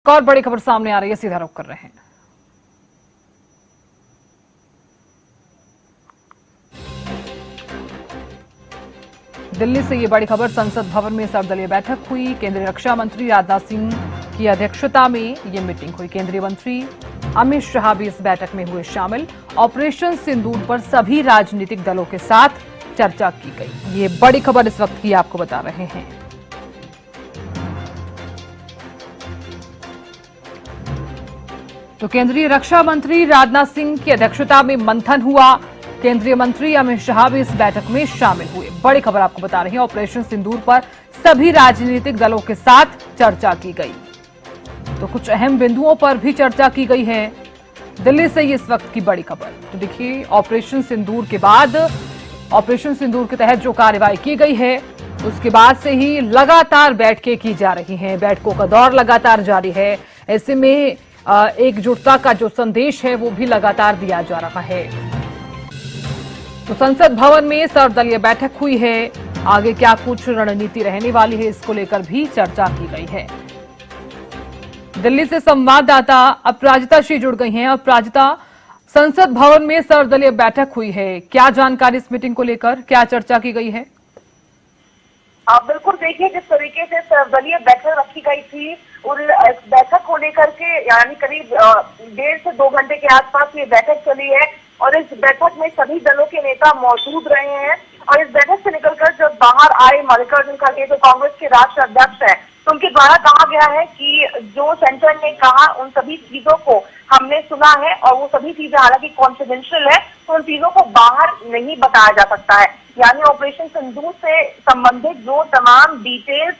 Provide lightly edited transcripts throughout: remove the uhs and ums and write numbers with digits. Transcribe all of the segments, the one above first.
एक और बड़ी खबर सामने आ रही है, सीधा रुख कर रहे हैं। दिल्ली से ये बड़ी खबर, संसद भवन में सर्वदलीय बैठक हुई। केंद्रीय रक्षा मंत्री राजनाथ सिंह की अध्यक्षता में ये मीटिंग हुई। केंद्रीय मंत्री अमित शाह भी इस बैठक में हुए शामिल। ऑपरेशन सिंदूर पर सभी राजनीतिक दलों के साथ चर्चा की गई। ये बड़ी खबर इस वक्त की आपको बता रहे हैं। तो केंद्रीय रक्षा मंत्री राजनाथ सिंह की अध्यक्षता में मंथन हुआ। केंद्रीय मंत्री अमित शाह भी इस बैठक में शामिल हुए। बड़ी खबर आपको बता रही है, ऑपरेशन सिंदूर पर सभी राजनीतिक दलों के साथ चर्चा की गई। तो कुछ अहम बिंदुओं पर भी चर्चा की गई है। दिल्ली से ये इस वक्त की बड़ी खबर। तो देखिए, ऑपरेशन सिंदूर के बाद, ऑपरेशन सिंदूर के तहत जो कार्रवाई की गई है, उसके बाद से ही लगातार बैठकें की जा रही हैं। बैठकों का दौर लगातार जारी है। ऐसे में एकजुटता का जो संदेश है वो भी लगातार दिया जा रहा है। तो संसद भवन में सर्वदलीय बैठक हुई है। आगे क्या कुछ रणनीति रहने वाली है, इसको लेकर भी चर्चा की गई है। दिल्ली से संवाददाता अपराजिता श्री जुड़ गई हैं। अपराजिता, संसद भवन में सर्वदलीय बैठक हुई है, क्या जानकारी इस मीटिंग को लेकर, क्या चर्चा की गई है? बिल्कुल, देखिए, जिस तरीके से सर्वदलीय बैठक रखी गई थी, उस बैठक को लेकर के यानी करीब 1.5 से 2 घंटे के आसपास ये बैठक चली है और इस बैठक में सभी दलों के नेता मौजूद रहे हैं। और इस बैठक से निकलकर जब बाहर आए मल्लिकार्जुन खड़गे, जो कांग्रेस के राष्ट्रीय अध्यक्ष है, तो उनके द्वारा कहा गया है कि जो सेंटर ने कहा उन सभी चीजों को हमने सुना है और वो सभी चीजें हालांकि कॉन्फिडेंशियल है, तो उन चीजों को बाहर नहीं बताया जा सकता है। यानी ऑपरेशन सिंदूर से संबंधित जो तमाम डिटेल्स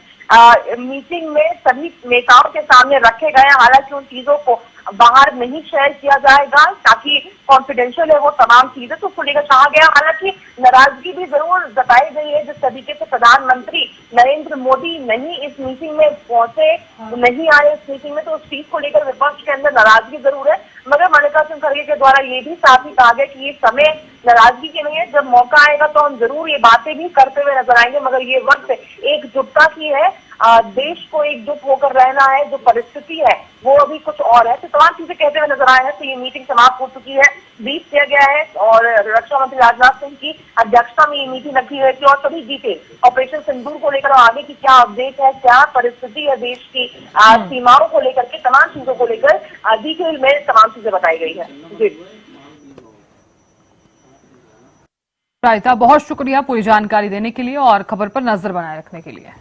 मीटिंग में सभी नेताओं के सामने रखे गए हैं, हालांकि उन चीजों को बाहर नहीं शेयर किया जाएगा ताकि कॉन्फिडेंशियल है वो तमाम चीजें, तो उसको लेकर कहा गया। हालांकि नाराजगी भी जरूर जताई गई है, जिस तरीके से प्रधानमंत्री नरेंद्र मोदी नहीं इस मीटिंग में पहुंचे, नहीं आए इस मीटिंग में, तो उस चीज को लेकर विपक्ष के अंदर नाराजगी जरूर है। मगर मल्लिकार्जुन खड़गे के द्वारा ये भी साथ ही कहा गया कि ये समय नाराजगी के नहीं है, जब मौका आएगा तो हम जरूर ये बातें भी करते हुए नजर आएंगे, मगर ये वक्त एकजुटता की है। देश को एकजुट होकर रहना है, जो परिस्थिति है वो अभी कुछ और है, तो तमाम चीजें कहते हुए नजर आए हैं। तो ये मीटिंग समाप्त हो चुकी है, ब्रीफ किया गया है और रक्षा मंत्री राजनाथ सिंह की अध्यक्षता में ये मीटिंग रखी गई थी और सभी डिटेल ऑपरेशन सिंदूर को लेकर आगे की क्या अपडेट है, क्या परिस्थिति है देश की सीमाओं को लेकर के, तमाम चीजों को लेकर डिटेल में तमाम चीजें बताई गई है। जी रायता, बहुत शुक्रिया पूरी जानकारी देने के लिए और खबर पर नजर बनाए रखने के लिए।